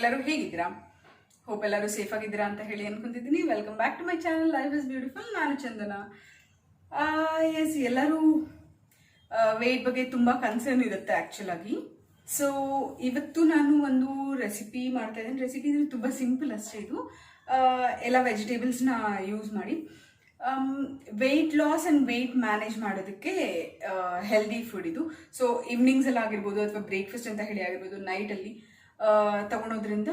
ಎಲ್ಲರೂ ಹೇಗಿದ್ದೀರಾ? ಹೋಪ್ ಎಲ್ಲರೂ ಸೇಫ್ ಆಗಿದ್ದೀರಾ ಅಂತ ಹೇಳಿ ಅನ್ಕೊಂತಿದ್ದೀನಿ. Welcome back to my channel life is beautiful. ನಾನು ಚಂದನ. ಎಸ್, ಎಲ್ಲರೂ ವೆಯ್ಟ್ ಬಗ್ಗೆ ತುಂಬ ಕನ್ಸರ್ನ್ ಇರುತ್ತೆ ಆ್ಯಕ್ಚುಲ್ ಆಗಿ. ಸೊ ಇವತ್ತು ನಾನು ಒಂದು ರೆಸಿಪಿ ಮಾಡ್ತಾ ಇದ್ದೀನಿ. ರೆಸಿಪಿ ಅಂದರೆ ತುಂಬ ಸಿಂಪಲ್ ಅಷ್ಟೇ. ಇದು ಎಲ್ಲ ವೆಜಿಟೇಬಲ್ಸ್ನ ಯೂಸ್ ಮಾಡಿ weight loss and weight manage ಮಾಡೋದಕ್ಕೆ ಹೆಲ್ದಿ ಫುಡ್ ಇದು. ಸೊ ಈವ್ನಿಂಗ್ಸಲ್ಲಿ ಆಗಿರ್ಬೋದು ಅಥವಾ ಬ್ರೇಕ್ಫಾಸ್ಟ್ ಅಂತ ಹೇಳಿ ಆಗಿರ್ಬೋದು, ನೈಟಲ್ಲಿ ತಗೊಳೋದ್ರಿಂದ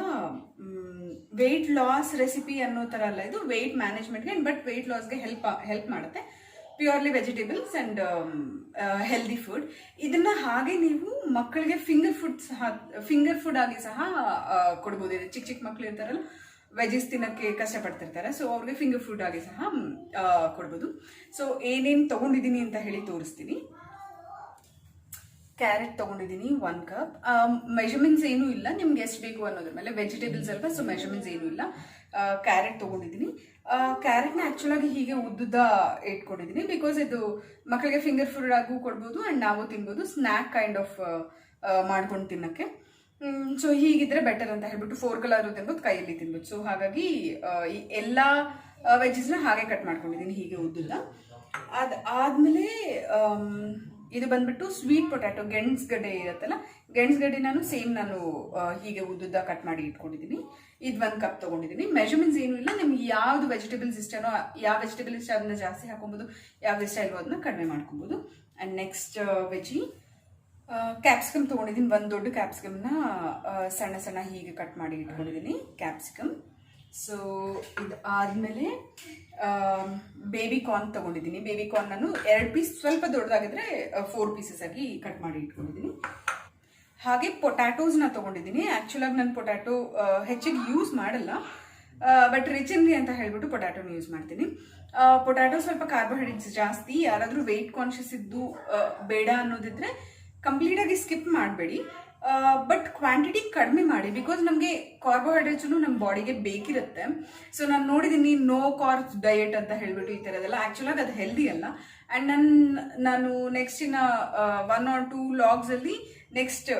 ವೆಯ್ಟ್ ಲಾಸ್ ರೆಸಿಪಿ ಅನ್ನೋ ಥರ ಅಲ್ಲ ಇದು, ವೆಯ್ಟ್ ಮ್ಯಾನೇಜ್ಮೆಂಟ್ಗೆ ಬಟ್ ವೆಯ್ಟ್ ಲಾಸ್ಗೆ ಹೆಲ್ಪ್ ಮಾಡುತ್ತೆ. Purely vegetables and healthy food. ಇದನ್ನು ಹಾಗೆ ನೀವು ಮಕ್ಕಳಿಗೆ ಫಿಂಗರ್ ಫುಡ್ ಆಗಿ ಸಹ ಕೊಡ್ಬೋದು. ಇದು ಚಿಕ್ಕ ಚಿಕ್ಕ ಮಕ್ಕಳು ಇರ್ತಾರಲ್ಲ, ವೆಜಿಸ್ ತಿನ್ನೋಕ್ಕೆ ಕಷ್ಟಪಡ್ತಿರ್ತಾರೆ, ಸೊ ಅವ್ರಿಗೆ ಫಿಂಗರ್ ಫುಡ್ ಆಗಿ ಸಹ ಕೊಡ್ಬೋದು. ಸೊ ಏನೇನು ತೊಗೊಂಡಿದ್ದೀನಿ ಅಂತ ಹೇಳಿ ತೋರಿಸ್ತೀನಿ. ಕ್ಯಾರೆಟ್ ತೊಗೊಂಡಿದ್ದೀನಿ 1 ಕಪ್. ಮೆಷರ್ಮೆಂಟ್ಸ್ ಏನೂ ಇಲ್ಲ, ನಿಮ್ಗೆ ಎಷ್ಟು ಬೇಕು ಅನ್ನೋದ್ರ ಮೇಲೆ. ವೆಜಿಟೇಬಲ್ಸ್ ಅಲ್ವಾ, ಸೊ ಮೆಷರ್ಮೆಂಟ್ಸ್ ಏನೂ ಇಲ್ಲ. ಕ್ಯಾರೆಟ್ ತೊಗೊಂಡಿದ್ದೀನಿ. ಕ್ಯಾರೆಟ್ನ ಆ್ಯಕ್ಚುಲಾಗಿ ಹೀಗೆ ಉದ್ದುದ್ದ ಇಟ್ಕೊಂಡಿದ್ದೀನಿ, ಬಿಕಾಸ್ ಇದು ಮಕ್ಕಳಿಗೆ ಫಿಂಗರ್ ಫುಡ್ ಆಗೂ ಕೊಡ್ಬೋದು ಆ್ಯಂಡ್ ನಾವು ತಿನ್ಬೋದು, ಸ್ನ್ಯಾಕ್ ಕೈಂಡ್ ಆಫ್ ಮಾಡ್ಕೊಂಡು ತಿನ್ನೋಕ್ಕೆ. ಸೊ ಹೀಗಿದ್ರೆ ಬೆಟರ್ ಅಂತ ಹೇಳ್ಬಿಟ್ಟು 4 ಕಲರು ತಿನ್ಬೋದು, ಕೈಯಲ್ಲಿ ತಿನ್ಬೋದು. ಸೊ ಹಾಗಾಗಿ ಈ ಎಲ್ಲ ವೆಜ್ಜಸ್ನ ಹಾಗೆ ಕಟ್ ಮಾಡ್ಕೊಂಡಿದ್ದೀನಿ ಹೀಗೆ ಉದ್ದುದ್ದ. ಅದಾದಮೇಲೆ ಇದು ಬಂದ್ಬಿಟ್ಟು ಸ್ವೀಟ್ ಪೊಟ್ಯಾಟೊ, ಗೆಣಸ್ಗಡ್ಡೆ ಇರುತ್ತಲ್ಲ, ಗೆಣಸ್ಗಡ್ಡೆ ನಾನು ಹೀಗೆ ಉದ್ದುದ್ದ ಕಟ್ ಮಾಡಿ ಇಟ್ಕೊಂಡಿದ್ದೀನಿ. ಇದು 1 ಕಪ್ ತೊಗೊಂಡಿದ್ದೀನಿ. ಮೆಷರ್ಮೆಂಟ್ಸ್ ಏನೂ ಇಲ್ಲ, ನಿಮ್ಗೆ ಯಾವುದು ವೆಜಿಟೇಬಲ್ಸ್ ಇಷ್ಟನೋ, ಯಾವ ವೆಜಿಟೇಬಲ್ ಇಷ್ಟ ಅದನ್ನ ಜಾಸ್ತಿ ಹಾಕೊಬೋದು, ಯಾವ್ದು ಇಷ್ಟ ಇಲ್ವೋ ಅದನ್ನ ಕಡಿಮೆ ಮಾಡ್ಕೊಬೋದು. ಆ್ಯಂಡ್ ನೆಕ್ಸ್ಟ್ ವೆಜಿ ಕ್ಯಾಪ್ಸಿಕಮ್ ತೊಗೊಂಡಿದ್ದೀನಿ. 1 ದೊಡ್ಡ ಕ್ಯಾಪ್ಸಿಕಮ್ನ ಸಣ್ಣ ಸಣ್ಣ ಹೀಗೆ ಕಟ್ ಮಾಡಿ ಇಟ್ಕೊಂಡಿದ್ದೀನಿ, ಕ್ಯಾಪ್ಸಿಕಮ್. ಸೊ ಇದು ಆದಮೇಲೆ ಬೇಬಿ ಕಾರ್ನ್ ತೊಗೊಂಡಿದ್ದೀನಿ. ಬೇಬಿ ಕಾರ್ನ್ ನಾನು 2 ಪೀಸ್, ಸ್ವಲ್ಪ ದೊಡ್ಡದಾಗಿದ್ರೆ 4 ಪೀಸಸ್ ಆಗಿ ಕಟ್ ಮಾಡಿ ಇಟ್ಕೊಂಡಿದ್ದೀನಿ. ಹಾಗೆ ಪೊಟ್ಯಾಟೋಸ್ನ ತೊಗೊಂಡಿದ್ದೀನಿ. ಆ್ಯಕ್ಚುಲಾಗಿ ನಾನು ಪೊಟ್ಯಾಟೊ ಹೆಚ್ಚಿಗೆ ಯೂಸ್ ಮಾಡಲ್ಲ, ಬಟ್ ರಿಚನ್ಗೆ ಅಂತ ಹೇಳ್ಬಿಟ್ಟು ಪೊಟ್ಯಾಟೋನ ಯೂಸ್ ಮಾಡ್ತೀನಿ. ಪೊಟ್ಯಾಟೊ ಸ್ವಲ್ಪ ಕಾರ್ಬೋಹೈಡ್ರೇಟ್ಸ್ ಜಾಸ್ತಿ. ಯಾರಾದರೂ ವೆಯ್ಟ್ ಕಾನ್ಷಿಯಸ್ ಇದ್ದು ಬೇಡ ಅನ್ನೋದಿದ್ರೆ ಕಂಪ್ಲೀಟಾಗಿ ಸ್ಕಿಪ್ ಮಾಡಬೇಡಿ, ಬಟ್ ಕ್ವಾಂಟಿಟಿ ಕಡಿಮೆ ಮಾಡಿ, ಬಿಕಾಸ್ ನಮಗೆ ಕಾರ್ಬೋಹೈಡ್ರೇಟ್ಸು ನಮ್ಮ ಬಾಡಿಗೆ ಬೇಕಿರುತ್ತೆ. ಸೊ ನಾನು ನೋಡಿದ್ದೀನಿ ನೋ ಕಾರ್ಬ್ಸ್ ಡಯಟ್ ಅಂತ ಹೇಳ್ಬಿಟ್ಟು ಈ ಥರದೆಲ್ಲ. ಆ್ಯಕ್ಚುಲಾಗಿ ಅದು ಹೆಲ್ದಿ ಅಲ್ಲ. ಆ್ಯಂಡ್ ನಾನು ನೆಕ್ಸ್ಟ್ ಇನ್ನು 1 or 2 ವ್ಲಾಗ್ಸಲ್ಲಿ, ನೆಕ್ಸ್ಟ್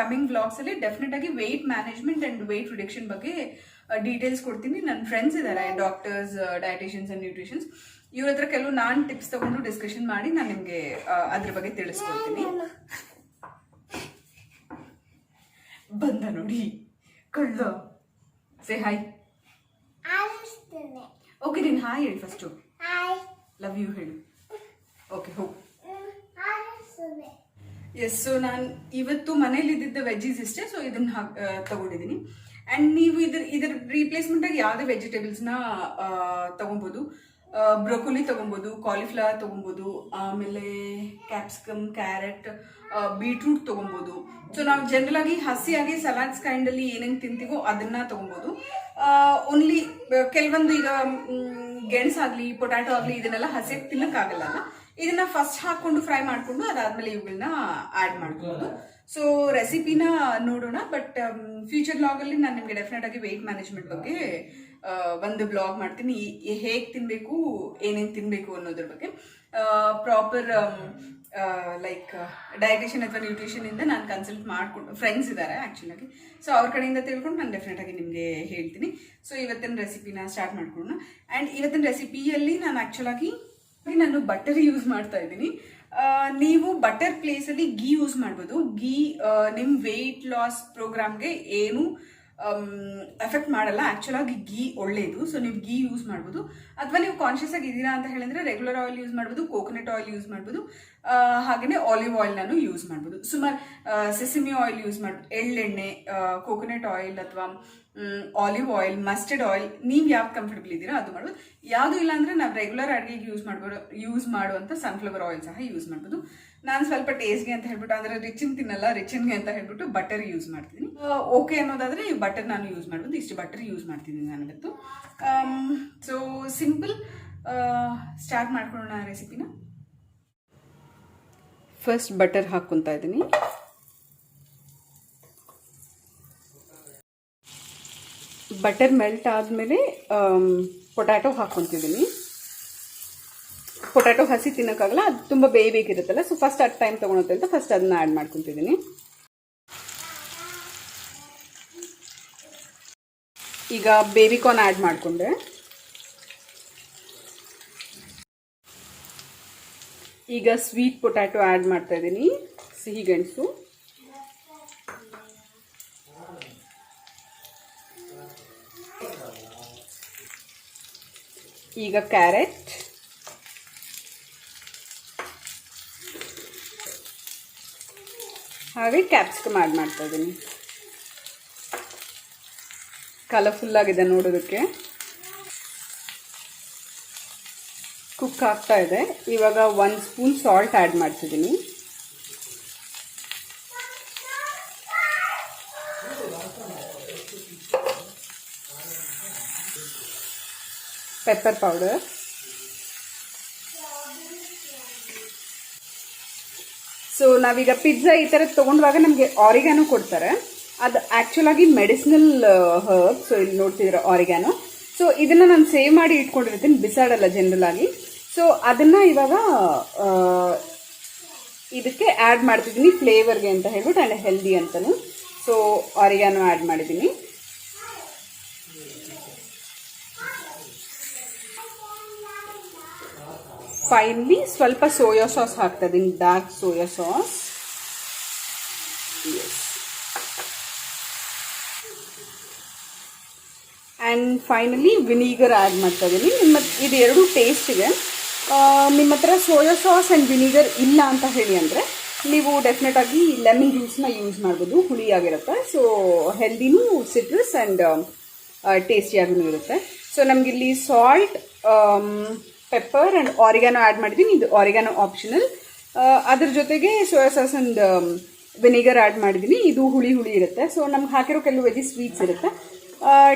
ಕಮಿಂಗ್ ವ್ಲಾಗ್ಸಲ್ಲಿ ಡೆಫಿನೆಟ್ ಆಗಿ weight management and weight reduction ಬಗ್ಗೆ ಡೀಟೇಲ್ಸ್ ಕೊಡ್ತೀನಿ. ನನ್ನ ಫ್ರೆಂಡ್ಸ್ ಇದ್ದಾರೆ, ಡಾಕ್ಟರ್ಸ್, ಡಯಟಿಷಿಯನ್ಸ್ ಆ್ಯಂಡ್ ನ್ಯೂಟ್ರಿಷನ್ಸ್. ಇವ್ರ ಹತ್ರ ಕೆಲವು ನಾನು ಟಿಪ್ಸ್ ತಗೊಂಡು ಡಿಸ್ಕಷನ್ ಮಾಡಿ ನಾನು ನಿಮಗೆ ಅದ್ರ ಬಗ್ಗೆ ತಿಳಿಸ್ಕೊಡ್ತೀನಿ. ಬಂದ ನೋಡಿ ಕಳ್ಳ. Say hi. ಓಕೆ, ನೀನು ಹಾಯ್ ಹೇಳಿ ಫಸ್ಟು. ಲವ್ ಯು ಹೇಳು. ಓಕೆ, ಹೋಗು. ಎಸ್, ಸೊ ನಾನು ಇವತ್ತು ಮನೇಲಿ ಇದ್ದಿದ್ದ ವೆಜ್ಜೀಸ್ ಇಷ್ಟೇ. ಸೊ ಇದನ್ನ ತಗೊಂಡಿದ್ದೀನಿ. ಆ್ಯಂಡ್ ನೀವು ಇದರ ರೀಪ್ಲೇಸ್ಮೆಂಟಾಗಿ ಯಾವುದೇ ವೆಜಿಟೇಬಲ್ಸ್ನ ತೊಗೊಬೋದು. ಬ್ರೊಕೊಲಿ ತೊಗೊಬೋದು, ಕಾಲಿಫ್ಲವರ್ ತೊಗೊಬೋದು, ಆಮೇಲೆ ಕ್ಯಾಪ್ಸಿಕಮ್, ಕ್ಯಾರೆಟ್, ಬೀಟ್ರೂಟ್ ತೊಗೊಬೋದು. ಸೊ ನಾವು ಜನರಲ್ ಆಗಿ ಹಸಿಯಾಗಿ ಸಲಾಡ್ಸ್ ಕೈಂಡಲ್ಲಿ ಏನೇನು ತಿಂತೀವೋ ಅದನ್ನ ತೊಗೊಬೋದು. ಓನ್ಲಿ ಕೆಲವೊಂದು ಈಗ ಗೆಣಸಾಗಲಿ, ಪೊಟ್ಯಾಟೊ ಆಗಲಿ, ಇದನ್ನೆಲ್ಲ ಹಸಿಯಾಗಿ ತಿನ್ನೋಕ್ಕಾಗಲ್ಲ. ಇದನ್ನ ಫಸ್ಟ್ ಹಾಕ್ಕೊಂಡು ಫ್ರೈ ಮಾಡಿಕೊಂಡು ಅದಾದಮೇಲೆ ಇವುಗಳನ್ನ ಆ್ಯಡ್ ಮಾಡ್ಬೋದು. ಸೊ ರೆಸಿಪಿನ ನೋಡೋಣ. ಬಟ್ ಫ್ಯೂಚರ್ ಬ್ಲಾಗಲ್ಲಿ ನಾನು ನಿಮಗೆ ಡೆಫಿನೆಟ್ ಆಗಿ ವೆಯ್ಟ್ ಮ್ಯಾನೇಜ್ಮೆಂಟ್ ಬಗ್ಗೆ ಒಂದು ಬ್ಲಾಗ್ ಮಾಡ್ತೀನಿ, ಹೇಗೆ ತಿನ್ನಬೇಕು, ಏನೇನು ತಿನ್ನಬೇಕು ಅನ್ನೋದ್ರ ಬಗ್ಗೆ. ಪ್ರಾಪರ್ ಲೈಕ್ ಡಯಟಿಷಿಯನ್ ಅಥವಾ ನ್ಯೂಟ್ರಿಷನಿಂದ ನಾನು ಕನ್ಸಲ್ಟ್ ಮಾಡಿಕೊಂಡು, ಫ್ರೆಂಡ್ಸ್ ಇದ್ದಾರೆ ಆ್ಯಕ್ಚುಲಾಗಿ, ಸೊ ಅವ್ರ ಕಡೆಯಿಂದ ತಿಳ್ಕೊಂಡು ನಾನು ಡೆಫಿನೆಟ್ ಆಗಿ ನಿಮಗೆ ಹೇಳ್ತೀನಿ. ಸೊ ಇವತ್ತಿನ ರೆಸಿಪಿನ ಸ್ಟಾರ್ಟ್ ಮಾಡ್ಕೊಳ್ಳೋಣ. ಆ್ಯಂಡ್ ಇವತ್ತಿನ ರೆಸಿಪಿಯಲ್ಲಿ ನಾನು ಬಟರ್ ಯೂಸ್ ಮಾಡ್ತಾ ಇದ್ದೀನಿ. ನೀವು ಬಟರ್ ಪ್ಲೇಸಲ್ಲಿ ಗೀ ಯೂಸ್ ಮಾಡ್ಬೋದು. ಗೀ ನಿಮ್ಮ ವೆಯ್ಟ್ ಲಾಸ್ ಪ್ರೋಗ್ರಾಮ್ಗೆ ಏನು ಎಫೆಕ್ಟ್ ಮಾಡಲ್ಲ. ಆ್ಯಕ್ಚುಲಾಗಿ ಗೀ ಒಳ್ಳೆಯದು. ಸೊ ನೀವು ಗೀ ಯೂಸ್ ಮಾಡ್ಬೋದು. ಅಥವಾ ನೀವು ಕಾನ್ಷಿಯಸ್ ಆಗಿ ಇದ್ದೀರಾ ಅಂತ ಹೇಳಿದ್ರೆ ರೆಗ್ಯುಲರ್ ಆಯಿಲ್ ಯೂಸ್ ಮಾಡ್ಬೋದು, ಕೋಕೋನಟ್ ಆಯಿಲ್ ಯೂಸ್ ಮಾಡ್ಬೋದು, ಹಾಗೆಯೇ ಆಲಿವ್ ಆಯಿಲ್ನೂ ಯೂಸ್ ಮಾಡ್ಬೋದು. ಸುಮಾರು ಸೆಸಮಿ ಆಯಿಲ್ ಯೂಸ್ ಮಾಡ್ಬೋದು, ಎಳ್ಳೆಣ್ಣೆ, ಕೋಕೋನಟ್ ಆಯಿಲ್ ಅಥವಾ ಆಲಿವ್ ಆಯಿಲ್, ಮಸ್ಟರ್ಡ್ ಆಯಿಲ್, ನೀವು ಯಾವ್ದು ಕಂಫರ್ಟಬಲ್ ಇದ್ದೀರಾ ಅದು ಮಾಡ್ಬೋದು. ಯಾವುದು ಇಲ್ಲ ಅಂದರೆ ನಾವು ರೆಗ್ಯುಲರ್ ಅಡುಗೆಗೆ ಯೂಸ್ ಮಾಡುವಂಥ ಸನ್ಫ್ಲವರ್ ಆಯಿಲ್ ಸಹ ಯೂಸ್ ಮಾಡ್ಬೋದು. ನಾನು ಸ್ವಲ್ಪ ಟೇಸ್ಟ್ಗೆ ಅಂತ ಹೇಳ್ಬಿಟ್ಟು, ಅಂದರೆ ರಿಚನ್ ತಿನ್ನಲ್ಲ, ರಿಚನ್ಗೆ ಅಂತ ಹೇಳ್ಬಿಟ್ಟು ಬಟರ್ ಯೂಸ್ ಮಾಡ್ತೀನಿ. ಓಕೆ ಅನ್ನೋದಾದರೆ ಈ ಬಟರ್ ನಾನು ಯೂಸ್ ಮಾಡ್ಬೋದು. ಇಷ್ಟು ಬಟರ್ ಯೂಸ್ ಮಾಡ್ತೀನಿ ನಾನು ಇವತ್ತು. ಸೊ ಸಿಂಪಲ್, ಸ್ಟಾರ್ಟ್ ಮಾಡ್ಕೊಳ್ಳೋಣ ರೆಸಿಪಿನ. ಫಸ್ಟ್ ಬಟರ್ ಹಾಕ್ಕೊತಾ ಇದ್ದೀನಿ. ಬಟರ್ ಮೆಲ್ಟ್ ಆದಮೇಲೆ ಪೊಟ್ಯಾಟೊ ಹಾಕ್ಕೊತಿದ್ದೀನಿ. ಪೊಟ್ಯಾಟೊ ಹಸಿ ತಿನ್ನೋಕ್ಕಾಗಲ್ಲ, ಅದು ತುಂಬ ಬೇಯಬೇಕಿರುತ್ತಲ್ಲ. ಸೊ ಫಸ್ಟ್ ಅದು ಟೈಮ್ ತೊಗೊಳುತ್ತೆ ಅಂತ ಫಸ್ಟ್ ಅದನ್ನ ಆ್ಯಡ್ ಮಾಡ್ಕೊತಿದ್ದೀನಿ. ಈಗ ಬೇಬಿಕಾರ್ನ್ ಆ್ಯಡ್ ಮಾಡಿಕೊಂಡೆ. ಈಗ ಸ್ವೀಟ್ ಪೊಟ್ಯಾಟೊ ಆ್ಯಡ್ ಮಾಡ್ತಾ ಇದ್ದೀನಿ, ಸಿಹಿ ಗೆಣಸು. ಈಗ ಕ್ಯಾರೆಟ್, ಹಾಗೆ ಕ್ಯಾಪ್ಸಿಕಮ್ ಆ್ಯಡ್ ಮಾಡ್ತಾ ಇದ್ದೀನಿ. ಕಲರ್ಫುಲ್ ಆಗಿದೆ ನೋಡೋದಕ್ಕೆ. ಕುಕ್ ಆಗ್ತಾ ಇದೆ. ಇವಾಗ 1 ಸ್ಪೂನ್ ಸಾಲ್ಟ್ ಆ್ಯಡ್ ಮಾಡ್ತಿದ್ದೀನಿ. ಪೆಪ್ಪರ್ ಪೌಡರ್, ಸೊ ನಾವೀಗ ಪಿಜ್ಜಾ ಈ ಥರದ್ದು ತೊಗೊಂಡಾಗ ನಮಗೆ ಆರಿಗ್ಯಾನೋ ಕೊಡ್ತಾರೆ. ಅದು ಆ್ಯಕ್ಚುಲಾಗಿ ಮೆಡಿಸಿನಲ್ ಹರ್ಬ್. ಸೊ ಇಲ್ಲಿ ನೋಡ್ತಿದ್ರೆ ಆರಿಗ್ಯಾನೋ. ಸೊ ಇದನ್ನು ನಾನು ಸೇವ್ ಮಾಡಿ ಇಟ್ಕೊಂಡಿರ್ತೀನಿ, ಬಿಸಾಡಲ್ಲ ಜನರಲ್ ಆಗಿ. ಸೊ ಅದನ್ನು ಇವಾಗ ಇದಕ್ಕೆ ಆ್ಯಡ್ ಮಾಡ್ತಿದ್ದೀನಿ ಫ್ಲೇವರ್ಗೆ ಅಂತ ಹೇಳ್ಬಿಟ್ಟು, ಆ್ಯಂಡ್ ಹೆಲ್ದಿ ಅಂತಲೂ. ಸೊ ಆರಿಗ್ಯಾನೋ ಆ್ಯಡ್ ಮಾಡಿದ್ದೀನಿ. ಫೈನಲಿ ಸ್ವಲ್ಪ ಸೋಯಾ ಸಾಸ್ ಹಾಕ್ತಾ ಇದ್ದೀನಿ, dark soya sauce. And finally vinegar add ಮಾಡ್ತಾ ಇದ್ದೀನಿ. ಇದು ಎರಡು ಟೇಸ್ಟಿಗೆ. ನಿಮ್ಮ ಹತ್ರ ಸೋಯಾ ಸಾಸ್ ಆ್ಯಂಡ್ ವಿನಿಗರ್ ಇಲ್ಲ ಅಂತ ಹೇಳಿ ಅಂದರೆ ನೀವು ಡೆಫಿನೆಟಾಗಿ ಲೆಮನ್ ಜ್ಯೂಸ್ನ ಯೂಸ್ ಮಾಡ್ಬೋದು, ಹುಳಿಯಾಗಿರುತ್ತೆ. ಸೊ ಹೆಲ್ದಿನೂ, ಸಿಟ್ರಸ್ ಆ್ಯಂಡ್ ಟೇಸ್ಟಿಯಾಗೂ ಇರುತ್ತೆ. ಸೊ ನಮಗಿಲ್ಲಿ ಸಾಲ್ಟ್, ಪೆಪ್ಪರ್ ಆ್ಯಂಡ್ ಆರಿಗ್ಯಾನೋ ಆ್ಯಡ್ ಮಾಡಿದ್ದೀನಿ. ಇದು ಆರಿಗ್ಯಾನೋ ಆಪ್ಷನಲ್. ಅದ್ರ ಜೊತೆಗೆ soya sauce and vinegar add ಮಾಡಿದ್ದೀನಿ. ಇದು ಹುಳಿ ಇರುತ್ತೆ. ಸೊ ನಮ್ಗೆ ಹಾಕಿರೋ ಕೆಲವು ವೆಜಿ ಸ್ವೀಟ್ಸ್ ಇರುತ್ತೆ.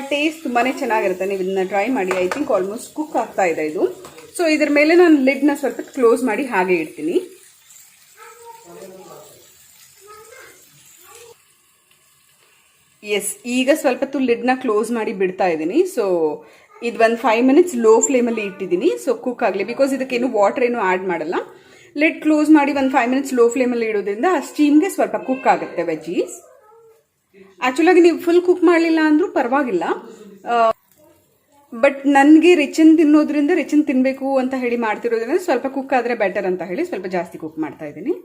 ಟೇಸ್ಟ್ ತುಂಬಾ ಚೆನ್ನಾಗಿರುತ್ತೆ. ನೀವು ಇದನ್ನ ಟ್ರೈ ಮಾಡಿ. ಐ ಥಿಂಕ್ ಆಲ್ಮೋಸ್ಟ್ ಕುಕ್ ಆಗ್ತಾ ಇದೆ ಇದು. ಸೊ ಇದ್ರ ಮೇಲೆ ನಾನು ಲಿಡ್ನ ಸ್ವಲ್ಪ ಕ್ಲೋಸ್ ಮಾಡಿ ಹಾಗೆ ಇಡ್ತೀನಿ. ಎಸ್, ಈಗ ಸ್ವಲ್ಪ ಲಿಡ್ನ ಕ್ಲೋಸ್ ಮಾಡಿ ಬಿಡ್ತಾ ಇದ್ದೀನಿ. ಸೊ ಇದು ಒಂದು 5 ಮಿನಿಟ್ಸ್ ಲೋ ಫ್ಲೇಮಲ್ಲಿ ಇಟ್ಟಿದ್ದೀನಿ. ಸೊ ಕುಕ್ ಆಗಲಿ, ಬಿಕಾಸ್ ಇದಕ್ಕೇನು ವಾಟರ್ ಏನು ಆ್ಯಡ್ ಮಾಡಲ್ಲ. ಲಿಡ್ ಕ್ಲೋಸ್ ಮಾಡಿ ಒಂದು 5 ಮಿನಿಟ್ಸ್ ಲೋ ಫ್ಲೇಮಲ್ಲಿ ಇಡೋದ್ರಿಂದ ಆ ಸ್ಟೀಮ್ಗೆ ಸ್ವಲ್ಪ ಕುಕ್ ಆಗುತ್ತೆ ವೆಜೀಸ್. ಆ್ಯಕ್ಚುಲಾಗಿ ನೀವು ಫುಲ್ ಕುಕ್ ಮಾಡಲಿಲ್ಲ ಅಂದರೂ ಪರವಾಗಿಲ್ಲ. ಬಟ್ ನನಗೆ ರಿಚನ್ ತಿನ್ನೋದ್ರಿಂದ, ರಿಚನ್ ತಿನ್ನಬೇಕು ಅಂತ ಹೇಳಿ ಮಾಡ್ತಿರೋದ್ರಿಂದ ಸ್ವಲ್ಪ ಕುಕ್ ಆದರೆ ಬೆಟರ್ ಅಂತ ಹೇಳಿ ಸ್ವಲ್ಪ ಜಾಸ್ತಿ ಕುಕ್ ಮಾಡ್ತಾ ಇದ್ದೀನಿ.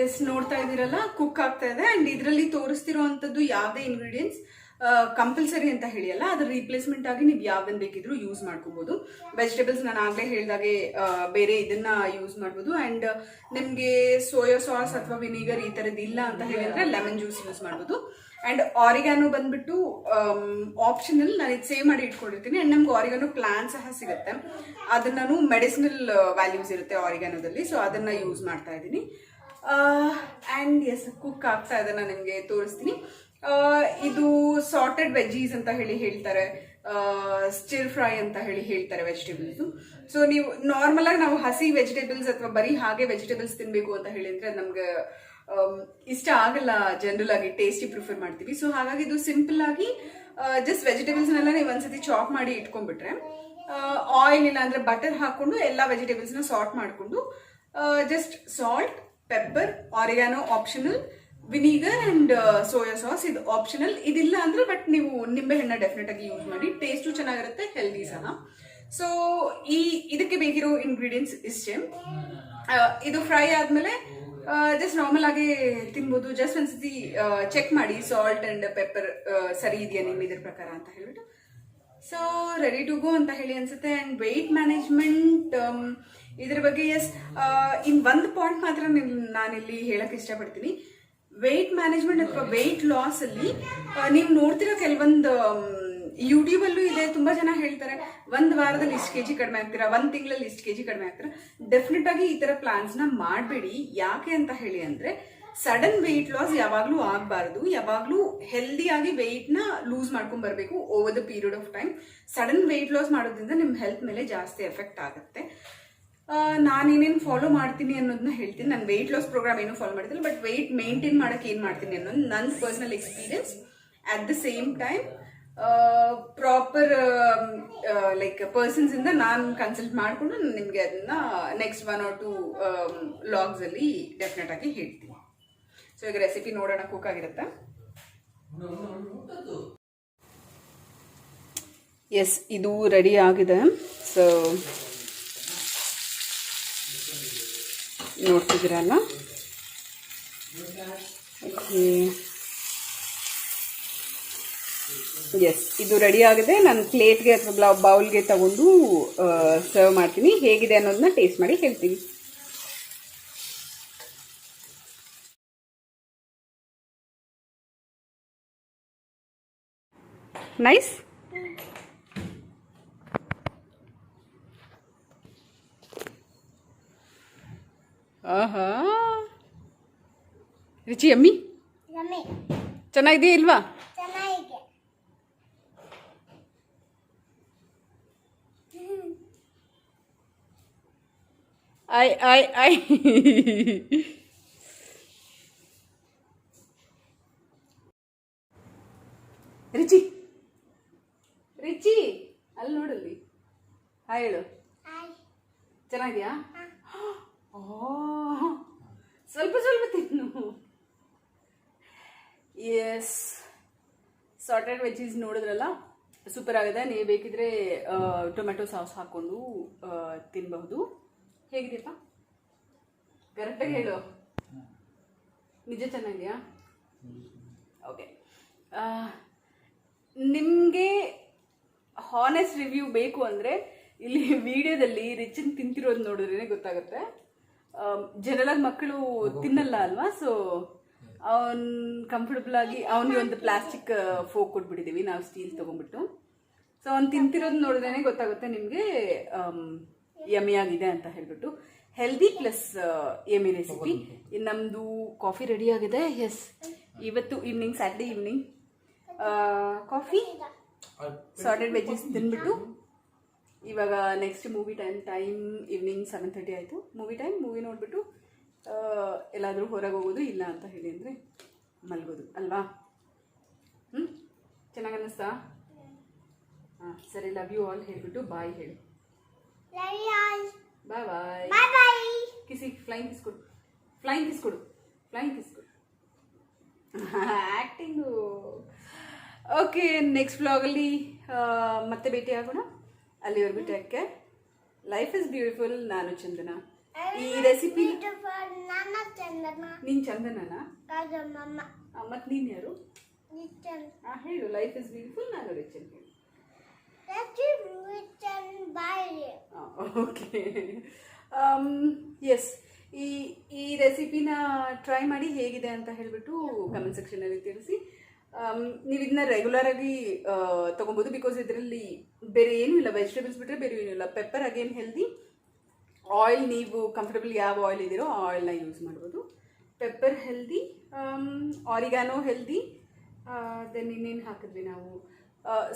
ಎಸ್, ನೋಡ್ತಾ ಇದ್ದೀರಲ್ಲ, ಕುಕ್ ಆಗ್ತಾ ಇದೆ. ಆ್ಯಂಡ್ ಇದರಲ್ಲಿ ತೋರಿಸ್ತಿರೋ ಅಂಥದ್ದು ಯಾವುದೇ ಇಂಗ್ರೀಡಿಯೆಂಟ್ಸ್ ಕಂಪಲ್ಸರಿ ಅಂತ ಹೇಳಿಯಲ್ಲ, ಅದ್ರ ರೀಪ್ಲೇಸ್ಮೆಂಟ್ ಆಗಿ ನೀವು ಯಾವ್ದನ್ನ ಬೇಕಿದ್ರೂ ಯೂಸ್ ಮಾಡ್ಕೋಬಹುದು. ವೆಜಿಟೇಬಲ್ಸ್ ನಾನು ಆಗಲೇ ಹೇಳಿದಾಗೆ ಬೇರೆ ಇದನ್ನ ಯೂಸ್ ಮಾಡ್ಬೋದು. ಆ್ಯಂಡ್ ನಿಮಗೆ ಸೋಯಾ ಸಾಸ್ ಅಥವಾ ವಿನಿಗರ್ ಈ ಥರದ್ದು ಇಲ್ಲ ಅಂತ ಹೇಳಿದ್ರೆ ಲೆಮನ್ ಜ್ಯೂಸ್ ಯೂಸ್ ಮಾಡ್ಬೋದು. ಆ್ಯಂಡ್ ಆರಿಗ್ಯಾನೋ ಬಂದ್ಬಿಟ್ಟು ಆಪ್ಷನಲ್. ನಾನು ಇದು ಸೇವ್ ಮಾಡಿ ಇಟ್ಕೊಂಡಿರ್ತೀನಿ. ಆ್ಯಂಡ್ ನಮ್ಗೆ ಆರಿಗ್ಯಾನೋ ಪ್ಲಾನ್ ಸಹ ಸಿಗುತ್ತೆ. ಅದನ್ನು ಮೆಡಿಸಿನಲ್ ವ್ಯಾಲ್ಯೂಸ್ ಇರುತ್ತೆ ಆರಿಗ್ಯಾನೋದಲ್ಲಿ. ಸೊ ಅದನ್ನು ಯೂಸ್ ಮಾಡ್ತಾ ಇದ್ದೀನಿ. ಆ್ಯಂಡ್ ಎಸ್, ಕುಕ್ ಆಗ್ತಾ ಇದೆ. ನಾನು ನಿಮಗೆ ತೋರಿಸ್ತೀನಿ. ಇದು ಸಾರ್ಟೆಡ್ ವೆಜ್ಜೀಸ್ ಅಂತ ಹೇಳಿ ಹೇಳ್ತಾರೆ, ಸ್ಟಿರ್ ಫ್ರೈ ಅಂತ ಹೇಳಿ ಹೇಳ್ತಾರೆ ವೆಜಿಟೇಬಲ್ಸು. ಸೊ ನೀವು ನಾರ್ಮಲ್ ಆಗಿ ನಾವು ಹಸಿ ವೆಜಿಟೇಬಲ್ಸ್ ಅಥವಾ ಬರೀ ಹಾಗೆ ವೆಜಿಟೇಬಲ್ಸ್ ತಿನ್ನಬೇಕು ಅಂತ ಹೇಳಿ ಅಂದರೆ ನಮ್ಗೆ ಇಷ್ಟ ಆಗಲ್ಲ. ಜನರಲ್ ಆಗಿ ಟೇಸ್ಟಿ ಪ್ರಿಫರ್ ಮಾಡ್ತೀವಿ. ಸೊ ಹಾಗಾಗಿ ಇದು ಸಿಂಪಲ್ ಆಗಿ ಜಸ್ಟ್ ವೆಜಿಟೇಬಲ್ಸ್ನೆಲ್ಲ ನೀವು ಒಂದ್ಸತಿ ಚಾಪ್ ಮಾಡಿ ಇಟ್ಕೊಂಡ್ಬಿಟ್ರೆ, ಆಯಿಲ್ ಇಲ್ಲ ಅಂದರೆ ಬಟರ್ ಹಾಕ್ಕೊಂಡು ಎಲ್ಲ ವೆಜಿಟೇಬಲ್ಸ್ನ ಸಾರ್ಟ್ ಮಾಡಿಕೊಂಡು just salt, pepper, ಆರಿಗ್ಯಾನೋ optional, vinegar and soya sauce ಇದು ಆಪ್ಷನಲ್. ಇದಿಲ್ಲ ಅಂದರೆ ಬಟ್ ನೀವು ನಿಂಬೆಹಣ್ಣ ಡೆಫಿನೆಟ್ ಆಗಿ ಯೂಸ್ ಮಾಡಿ. ಟೇಸ್ಟು ಚೆನ್ನಾಗಿರುತ್ತೆ, ಹೆಲ್ದಿ ಸಹ. ಸೊ ಇದಕ್ಕೆ ಬೇಕಿರೋ ಇಂಗ್ರೀಡಿಯೆಂಟ್ಸ್ ಇಷ್ಟೇ. ಇದು ಫ್ರೈ ಆದಮೇಲೆ ಜಸ್ಟ್ ನಾರ್ಮಲ್ ಆಗಿ ತಿನ್ಬೋದು. ಜಸ್ಟ್ ಒಂದ್ಸತಿ ಚೆಕ್ ಮಾಡಿ ಸಾಲ್ಟ್ ಆ್ಯಂಡ್ ಪೆಪ್ಪರ್ ಸರಿ ಇದೆಯಾ ನಿಮ್ಮ ಇದ್ರ ಪ್ರಕಾರ ಅಂತ ಹೇಳ್ಬಿಟ್ಟು. ಸೊ ರೆಡಿ ಟು ಗೋ ಅಂತ ಹೇಳಿ ಅನ್ಸುತ್ತೆ. ಆ್ಯಂಡ್ ವೆಯ್ಟ್ ಮ್ಯಾನೇಜ್ಮೆಂಟ್ ಇದ್ರ ಬಗ್ಗೆ ಇನ್ ಒಂದು ಪಾಯಿಂಟ್ ಮಾತ್ರ ನಾನಿಲ್ಲಿ ಹೇಳಕ್ ಇಷ್ಟಪಡ್ತೀನಿ. ವೆಯ್ಟ್ ಮ್ಯಾನೇಜ್ಮೆಂಟ್ ಅಥವಾ ವೆಯ್ಟ್ ಲಾಸ್ ಅಲ್ಲಿ ನೀವು ನೋಡ್ತಿರೋ ಕೆಲವೊಂದು ಯೂಟ್ಯೂಬಲ್ಲೂ ಇದೆ. ತುಂಬಾ ಜನ ಹೇಳ್ತಾರೆ 1 ವಾರದಲ್ಲಿ ಇಷ್ಟು kg ಕಡಿಮೆ ಆಗ್ತೀರಾ, 1 ತಿಂಗಳಲ್ಲಿ ಇಷ್ಟು kg ಕಡಿಮೆ ಆಗ್ತೀರಾ. ಡೆಫಿನೆಟ್ ಆಗಿ ಈ ತರ ಪ್ಲಾನ್ಸ್ ನ ಮಾಡಬೇಡಿ. ಯಾಕೆ ಅಂತ ಹೇಳಿ ಅಂದ್ರೆ ಸಡನ್ ವೆಯ್ಟ್ ಲಾಸ್ ಯಾವಾಗ್ಲೂ ಆಗಬಾರ್ದು. ಯಾವಾಗ್ಲೂ ಹೆಲ್ದಿಯಾಗಿ ವೆಯ್ಟ್ ನ ಲೂಸ್ ಮಾಡ್ಕೊಂಡ್ ಬರಬೇಕು over the period of time. Sudden weight loss ಮಾಡೋದ್ರಿಂದ ನಿಮ್ ಹೆಲ್ತ್ ಮೇಲೆ ಜಾಸ್ತಿ ಎಫೆಕ್ಟ್ ಆಗುತ್ತೆ. ನಾನೇನೇನು ಫಾಲೋ ಮಾಡ್ತೀನಿ ಅನ್ನೋದನ್ನ ಹೇಳ್ತೀನಿ. ನಾನು ವೆಯ್ಟ್ ಲಾಸ್ ಪ್ರೋಗ್ರಾಮ್ ಏನು ಫಾಲೋ ಮಾಡ್ತಿಲ್ಲ, ಬಟ್ ವೆಯ್ಟ್ ಮೇಂಟೈನ್ ಮಾಡಕ್ಕೆ ಏನು ಮಾಡ್ತೀನಿ ಅನ್ನೋದು ನನ್ನ personal experience. At the same time proper like persons ಇಂದ ನಾನು ಕನ್ಸಲ್ಟ್ ಮಾಡಿಕೊಂಡು ನಿಮಗೆ ಅದನ್ನ ನೆಕ್ಸ್ಟ್ 1 or 2 ವ್ಲಾಗ್ಸ್ ಅಲ್ಲಿ ಡೆಫಿನೆಟ್ ಆಗಿ ಹೇಳ್ತೀನಿ. ಸೊ ಈಗ ರೆಸಿಪಿ ನೋಡೋಣ. ಕುಕ್ ಆಗಿರುತ್ತೆ. ಎಸ್, ಇದು ರೆಡಿ ಆಗಿದೆ. ಸೊ ನೋಡ್ತಿದ್ದೀರಲ್ಲ. ಓಕೆ, ಎಸ್, ಇದು ರೆಡಿ ಆಗಿದೆ. ನಾನು ಪ್ಲೇಟ್ಗೆ ಅಥವಾ ಬೌಲ್ಗೆ ತಗೊಂಡು ಸರ್ವ್ ಮಾಡ್ತೀನಿ. ಹೇಗಿದೆ ಅನ್ನೋದನ್ನ ಟೇಸ್ಟ್ ಮಾಡಿ ಹೇಳ್ತೀನಿ. ನೈಸ್. ಆಹಾ, ರುಚಿ ಅಮ್ಮಿ ಚೆನ್ನಾಗಿದೆ ಇಲ್ವಾ? I I I Richie Richie ಅಲ್ಲಿ ನೋಡಲ್ಲಿ. ಹಾಯ್ ಹೇಳು. ಚೆನ್ನಾಗಿದೆಯಾ? ಸ್ವಲ್ಪ ಸ್ವಲ್ಪ ತಿನ್ನು. ಎಸ್, ಸಾರ್ಟೆಡ್ ವೆಜ್ಜೀಸ್ ನೋಡಿದ್ರಲ್ಲ, ಸೂಪರ್ ಆಗಿದೆ. ನೀವು ಬೇಕಿದ್ರೆ ಟೊಮೆಟೊ ಸಾಸ್ ಹಾಕ್ಕೊಂಡು ತಿನ್ನಬಹುದು. ಹೇಗಿದೆಯಪ್ಪ? ಕರೆಕ್ಟಾಗಿ ಹೇಳು. ನಿಜ ಚೆನ್ನಾಗಿದೆಯಾ? ಓಕೆ, ನಿಮಗೆ ಹಾನೆಸ್ಟ್ ರಿವ್ಯೂ ಬೇಕು ಅಂದರೆ ಇಲ್ಲಿ ವಿಡಿಯೋದಲ್ಲಿ ರಿಚನ್ ತಿಂತಿರೋದು ನೋಡಿದ್ರೇ ಗೊತ್ತಾಗುತ್ತೆ. ಜನರಲ್ ಮಕ್ಕಳು ತಿನ್ನಲ್ಲ ಅಲ್ವಾ, ಸೊ ಅವನ್ ಕಂಫರ್ಟಬಲ್ ಆಗಿ ಅವನಿಗೆ ಒಂದು ಪ್ಲಾಸ್ಟಿಕ್ ಫೋಕ್ ಕೊಟ್ಬಿಟ್ಟಿದ್ದೀವಿ ನಾವು, ಸ್ಟೀಲ್ ತೊಗೊಂಡ್ಬಿಟ್ಟು. ಸೊ ಅವ್ನು ತಿಂತಿರೋದು ನೋಡಿದ್ರೇ ಗೊತ್ತಾಗುತ್ತೆ ನಿಮಗೆ ಯಮ್ಮಿ ಆಗಿದೆ ಅಂತ ಹೇಳ್ಬಿಟ್ಟು. Healthy plus yummy recipe. ನಮ್ಮದು ಕಾಫಿ ರೆಡಿ ಆಗಿದೆ. ಎಸ್, ಇವತ್ತು evening, Saturday evening coffee, sorted veggies ತಿನ್ಬಿಟ್ಟು ಇವಾಗ ನೆಕ್ಸ್ಟ್ ಮೂವಿ ಟೈಮ್ ಈವ್ನಿಂಗ್ 7:30 ಆಯಿತು. ಮೂವಿ ನೋಡಿಬಿಟ್ಟು ಎಲ್ಲಾದರೂ ಹೊರಗೆ ಹೋಗೋದು, ಇಲ್ಲ ಅಂತ ಹೇಳಿ ಅಂದರೆ ಮಲ್ಗೋದು ಅಲ್ವಾ? ಚೆನ್ನಾಗಿ ಅನ್ನಿಸ್ತಾ? ಹಾಂ ಸರಿ, ಲವ್ ಯು ಆಲ್ ಹೇಳ್ಬಿಟ್ಟು ಬಾಯ್ ಹೇಳಿ. ಬಾಯ್ ಬಾಯ್. ಕಿಸಿ, ಫ್ಲೈಂಗ್ ಕಿಸ್ ಕೊಡು. ಆ್ಯಕ್ಟಿಂಗು. ಓಕೆ, ನೆಕ್ಸ್ಟ್ ವ್ಲಾಗಲ್ಲಿ ಮತ್ತೆ ಭೇಟಿ ಆಗೋಣ. ಅಲ್ಲಿವರೆಗೂ take care. Life is beautiful. ನಾನು ಚಂದನ. ಈ ರೆಸಿಪಿ ನೀನು ಚಂದನನಾ? ಮತ್ತು ನೀನು ಯಾರು? ಹೇಳು. Life is beautiful. ನಾನು ರಿಚನ್. ಓಕೆ, ಎಸ್, ಈ ರೆಸಿಪಿನ ಟ್ರೈ ಮಾಡಿ ಹೇಗಿದೆ ಅಂತ ಹೇಳಿಬಿಟ್ಟು ಕಮೆಂಟ್ ಸೆಕ್ಷನಲ್ಲಿ ತಿಳಿಸಿ. ನೀವು ಇದನ್ನ ರೆಗ್ಯುಲರ್ ಆಗಿ ತೊಗೊಬೋದು, ಬಿಕಾಸ್ ಇದರಲ್ಲಿ ಬೇರೆ ಏನೂ ಇಲ್ಲ. ವೆಜಿಟೇಬಲ್ಸ್ ಬಿಟ್ಟರೆ ಬೇರೆ ಏನೂ ಇಲ್ಲ. Pepper again healthy. ಆಯಿಲ್ ನೀವು ಕಂಫರ್ಟಬಲ್ ಯಾವ ಆಯಿಲ್ ಇದೆಯೋ ಆ ಆಯಿಲ್ನ ಯೂಸ್ ಮಾಡ್ಬೋದು. Pepper healthy, oregano healthy. Then ಇನ್ನೇನು ಹಾಕಿದ್ವಿ ನಾವು?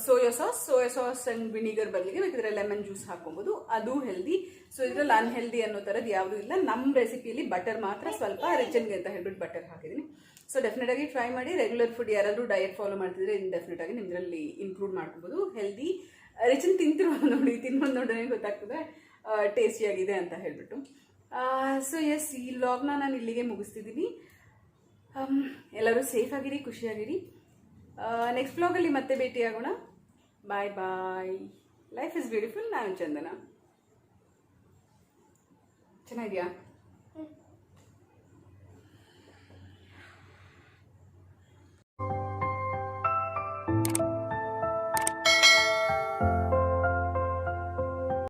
ಸೋಯಾ ಸಾಸ್ ಆ್ಯಂಡ್ ವಿನಿಗರ್ ಬದಲಿಗೆ ಬೇಕಿದ್ರೆ ಲೆಮನ್ ಜ್ಯೂಸ್ ಹಾಕೊಬೋದು, ಅದು ಹೆಲ್ದಿ. ಸೊ ಇದರಲ್ಲಿ ಅನ್ಹೆಲ್ದಿ ಅನ್ನೋ ಥರದ್ದು ಯಾವುದೂ ಇಲ್ಲ. ನಮ್ಮ ರೆಸಿಪಿಯಲ್ಲಿ ಬಟರ್ ಮಾತ್ರ ಸ್ವಲ್ಪ ರಿಚನ್ಗೆ ಅಂತ ಹೇಳ್ಬಿಟ್ಟು ಬಟರ್ ಹಾಕಿದ್ದೀನಿ. ಸೊ ಡೆಫಿನೆಟಾಗಿ ಟ್ರೈ ಮಾಡಿ. ರೆಗ್ಯುಲರ್ ಫುಡ್ ಯಾರಾದರೂ ಡಯಟ್ ಫಾಲೋ ಮಾಡ್ತಿದ್ರೆ ಡೆಫಿನೆಟಾಗಿ ನಿಮ್ಮದ್ರಲ್ಲಿ ಇನ್ಕ್ಲೂಡ್ ಮಾಡ್ಕೊಬೋದು. ಹೆಲ್ದಿ ರಿಚನ್ ತಿಂತಿರೋದು ನೋಡಿ, ತಿನ್ನೋದು ನೋಡೋದೇ ಗೊತ್ತಾಗ್ತದೆ ಟೇಸ್ಟಿಯಾಗಿದೆ ಅಂತ ಹೇಳ್ಬಿಟ್ಟು. ಸೊ ಎಸ್, ಈ ವ್ಲಾಗ್ನ ನಾನು ಇಲ್ಲಿಗೆ ಮುಗಿಸ್ತಿದ್ದೀನಿ. ಎಲ್ಲರೂ ಸೇಫಾಗಿರಿ, ಖುಷಿಯಾಗಿರಿ. ನೆಕ್ಸ್ಟ್ ವ್ಲಾಗಲ್ಲಿ ಮತ್ತೆ ಭೇಟಿಯಾಗೋಣ. Bye bye. Life is beautiful. ನಾನು ಚಂದನ. ಚೆನ್ನಾಗಿದೆಯಾ?